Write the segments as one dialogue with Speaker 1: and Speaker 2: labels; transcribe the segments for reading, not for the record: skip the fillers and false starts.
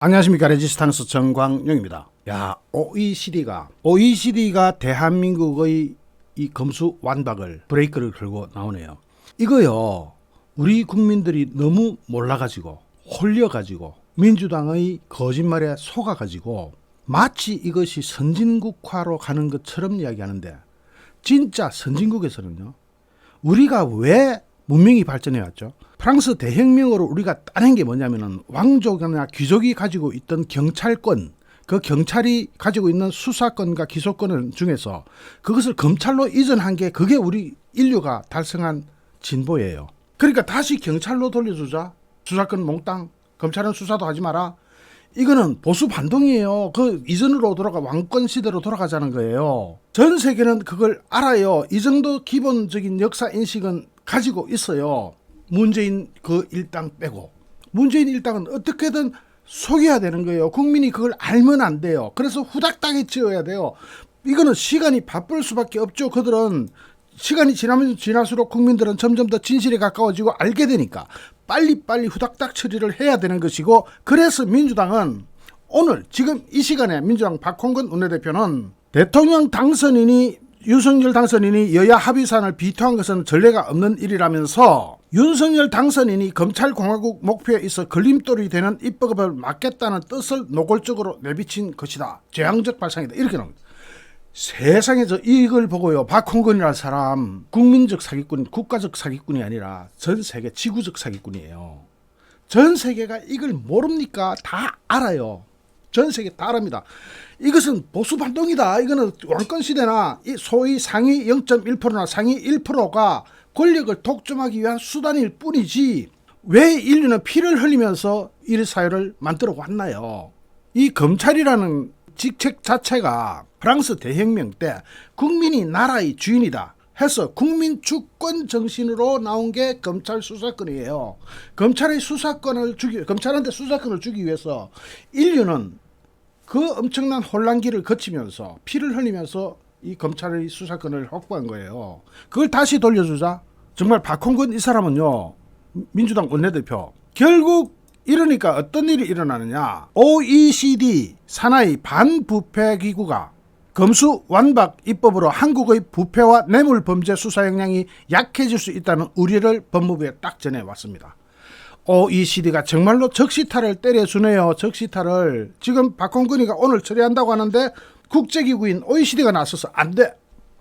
Speaker 1: 안녕하십니까. 레지스탕스 정광영입니다. OECD가 대한민국의 이 검수 완박을 브레이크를 걸고 나오네요. 이거요, 우리 국민들이 너무 몰라가지고 홀려가지고 민주당의 거짓말에 속아가지고 마치 이것이 선진국화로 가는 것처럼 이야기하는데, 진짜 선진국에서는요, 우리가 왜 문명이 발전해 왔죠? 프랑스 대혁명으로 우리가 따낸 게 뭐냐면은, 왕족이나 귀족이 가지고 있던 경찰권, 그 경찰이 가지고 있는 수사권과 기소권 중에서 그것을 검찰로 이전한 게, 그게 우리 인류가 달성한 진보예요. 그러니까 다시 경찰로 돌려주자. 수사권 몽땅, 검찰은 수사도 하지 마라. 이거는 보수 반동이에요. 그 이전으로 돌아가, 왕권 시대로 돌아가자는 거예요. 전 세계는 그걸 알아요. 이 정도 기본적인 역사 인식은 가지고 있어요. 문재인 그 일당 빼고. 문재인 일당은 어떻게든 속여야 되는 거예요. 국민이 그걸 알면 안 돼요. 그래서 후닥닥에 지어야 돼요. 이거는 시간이 바쁠 수밖에 없죠. 그들은 시간이 지나면 지날수록 국민들은 점점 더 진실에 가까워지고 알게 되니까 빨리빨리 후닥닥 처리를 해야 되는 것이고, 그래서 민주당은 오늘 지금 이 시간에 민주당 박홍근 원내대표는 대통령 당선인이, 윤석열 당선인이 여야 합의사안을 비토한 것은 전례가 없는 일이라면서, 윤석열 당선인이 검찰공화국 목표에 있어 걸림돌이 되는 입법을 막겠다는 뜻을 노골적으로 내비친 것이다. 재앙적 발상이다. 이렇게 나옵니다. 세상에, 저 이걸 보고요, 박홍근이라는 사람 국민적 사기꾼, 국가적 사기꾼이 아니라 전 세계 지구적 사기꾼이에요. 전 세계가 이걸 모릅니까? 다 알아요. 전 세계 다 압니다. 이것은 보수 반동이다. 이거는 왕권 시대나 소위 상위 0.1%나 상위 1%가 권력을 독점하기 위한 수단일 뿐이지, 왜 인류는 피를 흘리면서 이 사회를 만들어 왔나요? 이 검찰이라는 직책 자체가 프랑스 대혁명 때 국민이 나라의 주인이다 해서 국민 주권 정신으로 나온 게 검찰 수사권이에요. 검찰한테 수사권을 주기 위해서 인류는 그 엄청난 혼란기를 거치면서 피를 흘리면서 이 검찰의 수사권을 확보한 거예요. 그걸 다시 돌려주자. 정말 박홍근 이 사람은요, 민주당 원내대표, 결국 이러니까 어떤 일이 일어나느냐. OECD 산하의 반부패 기구가 검수 완박 입법으로 한국의 부패와 뇌물범죄 수사 역량이 약해질 수 있다는 우려를 법무부에 딱 전해왔습니다. OECD가 정말로 적시타를 때려주네요. 적시타를. 지금 박홍근이가 오늘 처리한다고 하는데 국제기구인 OECD가 나서서 안 돼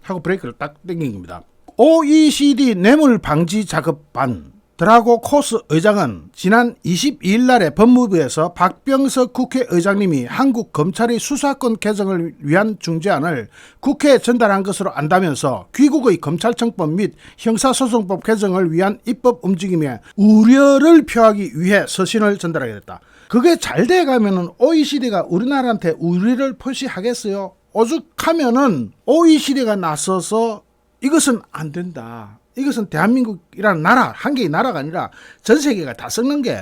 Speaker 1: 하고 브레이크를 딱 당긴 겁니다. OECD 뇌물방지작업반 드라고 코스 의장은 지난 22일 날에 법무부에서 박병석 국회의장님이 한국 검찰의 수사권 개정을 위한 중재안을 국회에 전달한 것으로 안다면서 귀국의 검찰청법 및 형사소송법 개정을 위한 입법 움직임에 우려를 표하기 위해 서신을 전달하게 됐다. 그게 잘 돼가면은 OECD가 우리나라한테 우려를 표시하겠어요? 오죽하면은 OECD가 나서서 이것은 안 된다, 이것은 대한민국이라는 나라, 한 개의 나라가 아니라 전 세계가 다 썩는 게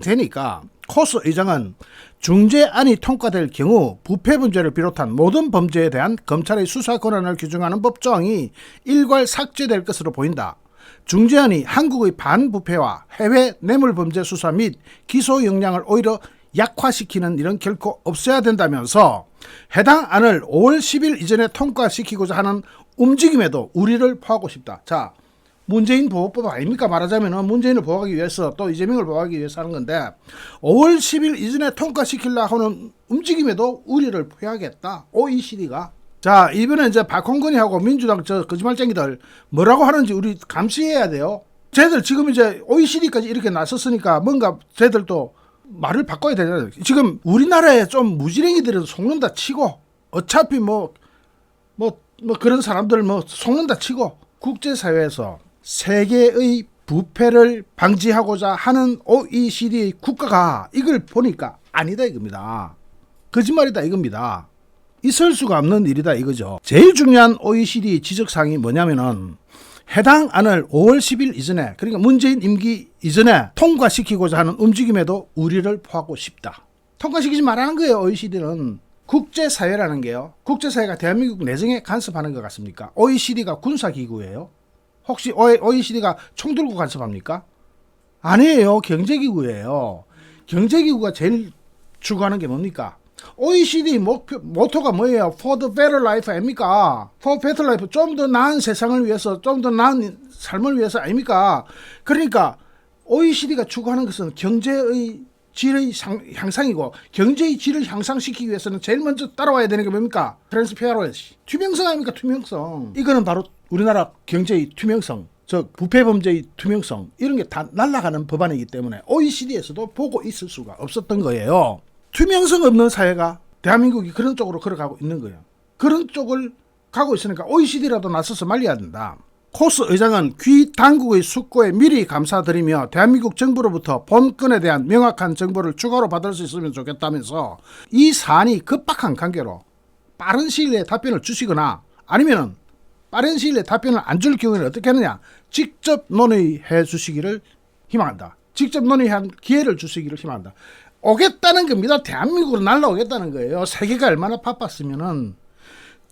Speaker 1: 되니까, 코스 의장은 중재안이 통과될 경우 부패 문제를 비롯한 모든 범죄에 대한 검찰의 수사 권한을 규정하는 법조항이 일괄 삭제될 것으로 보인다. 중재안이 한국의 반부패와 해외 뇌물범죄 수사 및 기소 역량을 오히려 약화시키는 일은 결코 없어야 된다면서, 해당 안을 5월 10일 이전에 통과시키고자 하는 움직임에도 우리를 포하고 싶다. 자, 문재인 보호법 아닙니까? 말하자면 문재인을 보호하기 위해서, 또 이재명을 보호하기 위해서 하는 건데, 5월 10일 이전에 통과시키려고 하는 움직임에도 우리를 포하겠다, OECD가. 자, 이번에 이제 박홍근이 하고 민주당 저 거짓말쟁이들 뭐라고 하는지 우리 감시해야 돼요. 쟤들 지금 이제 OECD까지 이렇게 나섰으니까 뭔가 쟤들도 말을 바꿔야 되잖아요. 지금 우리나라에 좀 무지랭이들은 속는다 치고, 어차피 뭐 그런 사람들 속는다 치고, 국제사회에서 세계의 부패를 방지하고자 하는 OECD의 국가가 이걸 보니까 아니다 이겁니다. 거짓말이다 이겁니다. 있을 수가 없는 일이다 이거죠. 제일 중요한 OECD 지적사항이 뭐냐면은, 해당 안을 5월 10일 이전에, 그러니까 문재인 임기 이전에 통과시키고자 하는 움직임에도 우리를 포하고 싶다. 통과시키지 말라는 거예요. OECD는. 국제사회라는 게요, 국제사회가 대한민국 내정에 간섭하는 것 같습니까? OECD가 군사기구예요? 혹시 OECD가 총 들고 간섭합니까? 아니에요. 경제기구예요. 경제기구가 제일 추구하는 게 뭡니까? OECD 모토가 뭐예요? For the better life 아닙니까? For better life, 좀 더 나은 세상을 위해서, 좀 더 나은 삶을 위해서 아닙니까? 그러니까 OECD가 추구하는 것은 경제의 질의 향상이고, 경제의 질을 향상시키기 위해서는 제일 먼저 따라와야 되는 게 뭡니까? 트랜스페어런시, 투명성 아닙니까? 투명성. 이거는 바로 우리나라 경제의 투명성, 부패 범죄의 투명성, 이런 게 다 날아가는 법안이기 때문에 OECD에서도 보고 있을 수가 없었던 거예요. 투명성 없는 사회가 대한민국이 그런 쪽으로 걸어가고 있는 거예요. 그런 쪽을 가고 있으니까 OECD라도 나서서 말려야 된다. 코스 의장은 귀 당국의 숙고에 미리 감사드리며 대한민국 정부로부터 본 건에 대한 명확한 정보를 추가로 받을 수 있으면 좋겠다면서, 이 사안이 급박한 관계로 빠른 시일 내에 답변을 주시거나 아니면 빠른 시일 내에 답변을 안 줄 경우에는 어떻게 하느냐, 직접 논의해 주시기를 희망한다. 직접 논의한 기회를 주시기를 희망한다. 오겠다는 겁니다. 대한민국으로 날라오겠다는 거예요. 세계가 얼마나 바빴으면은,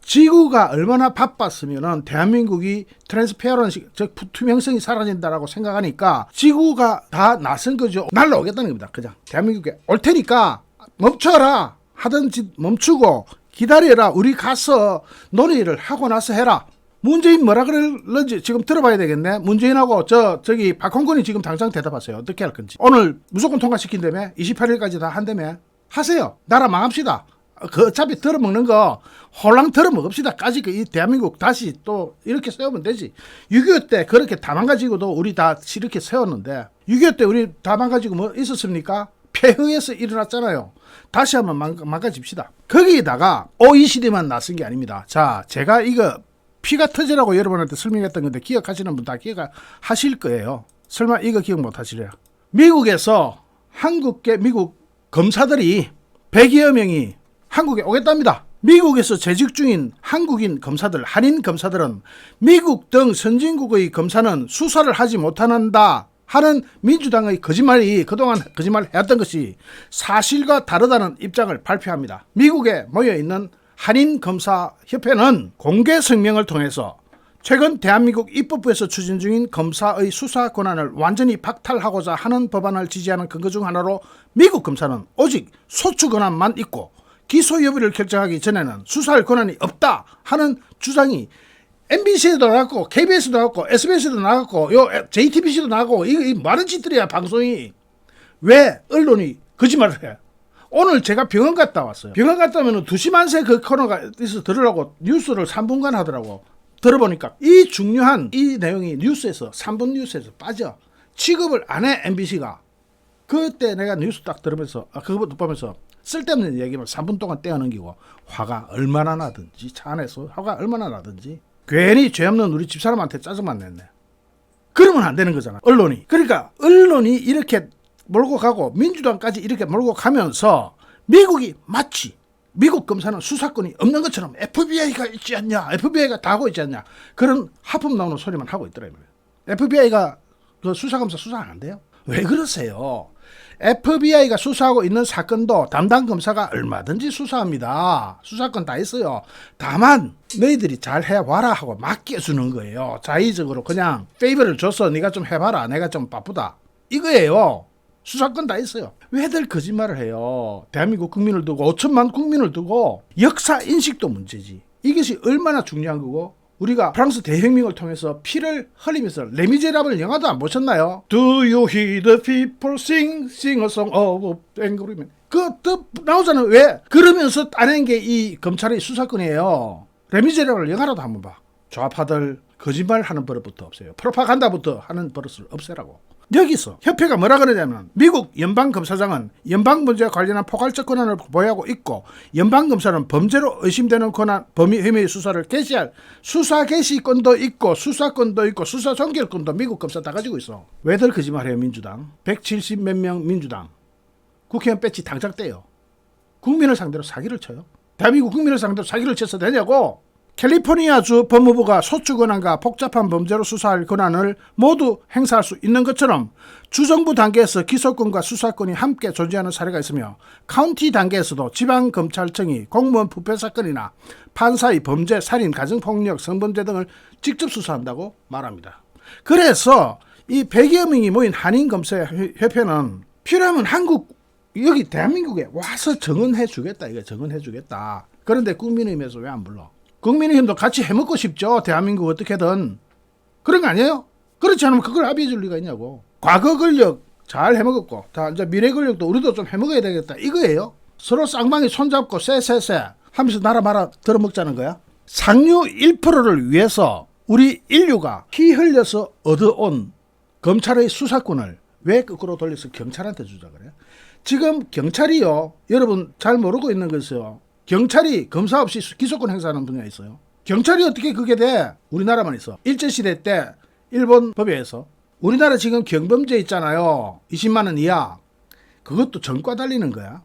Speaker 1: 지구가 얼마나 바빴으면은 대한민국이 트랜스페어런시, 즉 투명성이 사라진다라고 생각하니까 지구가 다 나선 거죠. 날라오겠다는 겁니다. 그냥 대한민국에 올 테니까 멈춰라, 하던 짓 멈추고 기다려라, 우리 가서 논의를 하고 나서 해라. 문재인 뭐라 그랬는지 지금 들어봐야 되겠네. 문재인하고 저기 박홍근이 지금 당장 대답하세요. 어떻게 할 건지. 오늘 무조건 통과시킨다며, 28일까지 다 한다며, 하세요. 나라 망합시다. 어차피 들어먹는 거 홀랑 들어먹읍시다. 까지 이 대한민국 다시 또 이렇게 세우면 되지. 6.25 때 그렇게 다 망가지고도 우리 다 이렇게 세웠는데, 6.25 때 우리 다 망가지고 뭐 있었습니까? 폐허에서 일어났잖아요. 다시 한번 망가집시다. 거기에다가 OECD만 나선 게 아닙니다. 자, 제가 이거 피가 터지라고 여러분한테 설명했던 건데 기억하시는 분 다 기억하실 거예요. 설마 이거 기억 못 하시래요? 미국에서 미국 검사들이 100여 명이 한국에 오겠답니다. 미국에서 재직 중인 한국인 검사들, 한인 검사들은 미국 등 선진국의 검사는 수사를 하지 못한다 하는 민주당의 거짓말이, 그동안 거짓말 해왔던 것이 사실과 다르다는 입장을 발표합니다. 미국에 모여있는 한인검사협회는 공개 성명을 통해서 최근 대한민국 입법부에서 추진 중인 검사의 수사 권한을 완전히 박탈하고자 하는 법안을 지지하는 근거 중 하나로, 미국 검사는 오직 소추 권한만 있고 기소 여부를 결정하기 전에는 수사할 권한이 없다 하는 주장이 MBC에도 나갔고 KBS도 나갔고 SBS도 나갔고 JTBC도 나가고, 이 많은 짓들이야. 방송이. 왜 언론이 거짓말을 해? 오늘 제가 병원 갔다 왔어요. 병원 갔다 오면 2시 만세 그 코너가 있어서 들으라고 뉴스를 3분간 하더라고. 들어보니까 이 중요한 이 내용이 뉴스에서 3분 뉴스에서 빠져. 취급을 안 해, MBC가. 그때 내가 뉴스 딱 들으면서 그것도 보면서 쓸데없는 얘기만 3분 동안 떼어넘기고, 화가 얼마나 나든지, 차 안에서 화가 얼마나 나든지 괜히 죄 없는 우리 집사람한테 짜증만 냈네. 그러면 안 되는 거잖아, 언론이. 그러니까 언론이 이렇게 몰고 가고 민주당까지 이렇게 몰고 가면서 미국이 마치 미국 검사는 수사권이 없는 것처럼 FBI가 있지 않냐, FBI가 다 하고 있지 않냐, 그런 하품 나오는 소리만 하고 있더라고요. FBI가 그 수사검사 수사 안 돼요? 왜 그러세요? FBI가 수사하고 있는 사건도 담당 검사가 얼마든지 수사합니다. 수사권 다 있어요. 다만 너희들이 잘 해와라 하고 맡겨주는 거예요. 자의적으로 그냥 페이버를 줘서 네가 좀 해봐라, 내가 좀 바쁘다, 이거예요. 수사권 다 있어요. 왜들 거짓말을 해요? 대한민국 국민을 두고, 5천만 국민을 두고. 역사 인식도 문제지. 이것이 얼마나 중요한 거고, 우리가 프랑스 대혁명을 통해서 피를 흘리면서 레미제라블 영화도 안 보셨나요? Do you hear the people sing a song of angry men? 그것도 나오잖아요. 왜? 그러면서 따낸 게 이 검찰의 수사권이에요. 레미제라블 영화라도 한번 봐. 좌파들 거짓말하는 버릇부터 없애요. 프로파간다부터 하는 버릇을 없애라고. 여기서 협회가 뭐라 그러냐면, 미국 연방검사장은 연방문제와 관련한 포괄적 권한을 보유하고 있고, 연방검사는 범죄로 의심되는 권한, 범위 혐의 수사를 개시할 수사 개시권도 있고, 수사권도 있고, 수사 종결권도 미국 검사 다 가지고 있어. 왜들 거짓말해요? 민주당 170 몇 명 민주당 국회의원 배지 당장 떼요. 국민을 상대로 사기를 쳐요. 대한민국 국민을 상대로 사기를 쳐서 되냐고. 캘리포니아주 법무부가 소추 권한과 복잡한 범죄로 수사할 권한을 모두 행사할 수 있는 것처럼 주정부 단계에서 기소권과 수사권이 함께 존재하는 사례가 있으며, 카운티 단계에서도 지방검찰청이 공무원 부패 사건이나 판사의 범죄, 살인, 가정폭력, 성범죄 등을 직접 수사한다고 말합니다. 그래서 이 100여 명이 모인 한인검사협회는 필요하면 한국 여기 대한민국에 와서 정언해 주겠다. 이거 정언해 주겠다. 그런데 국민의힘에서 왜 안 불러? 국민의힘도 같이 해먹고 싶죠. 대한민국 어떻게든. 그런 거 아니에요? 그렇지 않으면 그걸 합의해 줄 리가 있냐고. 과거 권력 잘 해먹었고, 자, 이제 미래 권력도 우리도 좀 해먹어야 되겠다. 이거예요. 서로 쌍방이 손잡고 쎄쎄쎄 하면서 나라 말아 들어먹자는 거야. 상류 1%를 위해서 우리 인류가 피 흘려서 얻어온 검찰의 수사권을 왜 거꾸로 돌려서 경찰한테 주자 그래? 지금 경찰이요, 여러분 잘 모르고 있는 것이요, 경찰이 검사 없이 기소권 행사하는 분야에 있어요. 경찰이 어떻게 그게 돼? 우리나라만 있어. 일제시대 때 일본 법에 의해서 우리나라 지금 경범죄 있잖아요. 20만 원 이하. 그것도 전과 달리는 거야.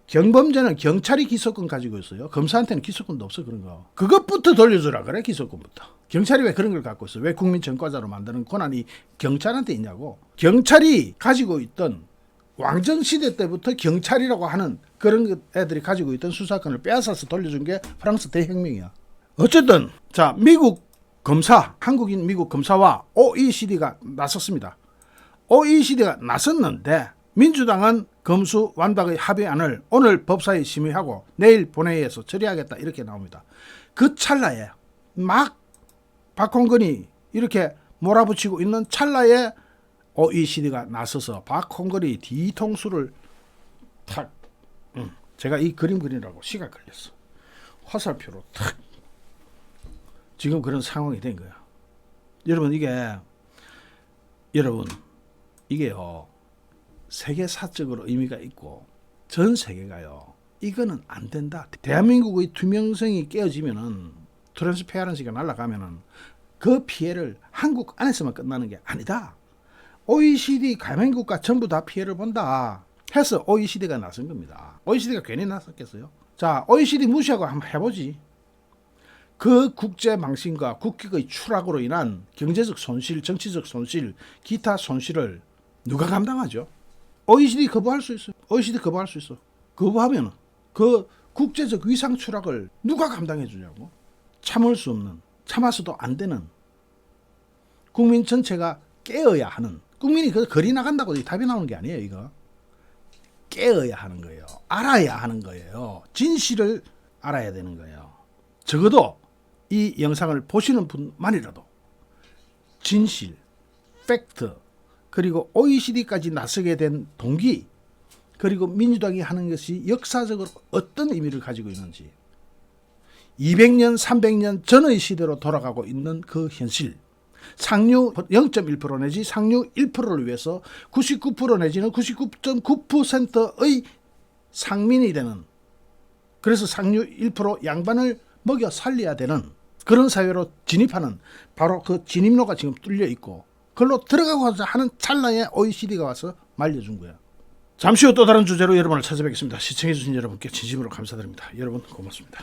Speaker 1: 경범죄는 경찰이 기소권 가지고 있어요. 검사한테는 기소권도 없어. 그런 거. 그것부터 돌려주라 그래. 기소권부터. 경찰이 왜 그런 걸 갖고 있어? 왜 국민 전과자로 만드는 권한이 경찰한테 있냐고. 경찰이 가지고 있던 왕정시대 때부터 경찰이라고 하는 그런 애들이 가지고 있던 수사권을 빼앗아서 돌려준 게 프랑스 대혁명이야. 어쨌든 자, 미국 검사, 한국인 미국 검사와 OECD가 나섰습니다. OECD가 나섰는데 민주당은 검수 완박의 합의안을 오늘 법사위 심의하고 내일 본회의에서 처리하겠다 이렇게 나옵니다. 그 찰나에 막 박홍근이 이렇게 몰아붙이고 있는 찰나에 OECD가 나서서 박홍근이 뒤통수를 탁, 제가 이 그림 그리라고 시간 걸렸어. 화살표로 탁. 지금 그런 상황이 된 거야. 여러분 이게요, 세계사적으로 의미가 있고 전 세계가요, 이거는 안 된다. 대한민국의 투명성이 깨어지면은, 트랜스페어런시가 날아가면은 그 피해를 한국 안에서만 끝나는 게 아니다. OECD 가맹국가 전부 다 피해를 본다 해서 OECD가 나선 겁니다. OECD가 괜히 나섰겠어요? 자, OECD 무시하고 한번 해보지. 그 국제 망신과 국익의 추락으로 인한 경제적 손실, 정치적 손실, 기타 손실을 누가 감당하죠? OECD 거부할 수 있어요. OECD 거부할 수 있어. 거부하면 그 국제적 위상 추락을 누가 감당해 주냐고. 참을 수 없는, 참아서도 안 되는, 국민 전체가 깨어야 하는, 국민이 그 거리 나간다고 답이 나오는 게 아니에요. 이거 깨어야 하는 거예요. 알아야 하는 거예요. 진실을 알아야 되는 거예요. 적어도 이 영상을 보시는 분만이라도 진실, 팩트, 그리고 OECD까지 나서게 된 동기, 그리고 민주당이 하는 것이 역사적으로 어떤 의미를 가지고 있는지, 200년, 300년 전의 시대로 돌아가고 있는 그 현실, 상류 0.1% 내지 상류 1%를 위해서 99% 내지는 99.9%의 상민이 되는, 그래서 상류 1% 양반을 먹여 살려야 되는 그런 사회로 진입하는, 바로 그 진입로가 지금 뚫려 있고 그걸로 들어가고자 하는 찰나에 OECD가 와서 말려준 거야. 잠시 후 또 다른 주제로 여러분을 찾아뵙겠습니다. 시청해주신 여러분께 진심으로 감사드립니다. 여러분 고맙습니다.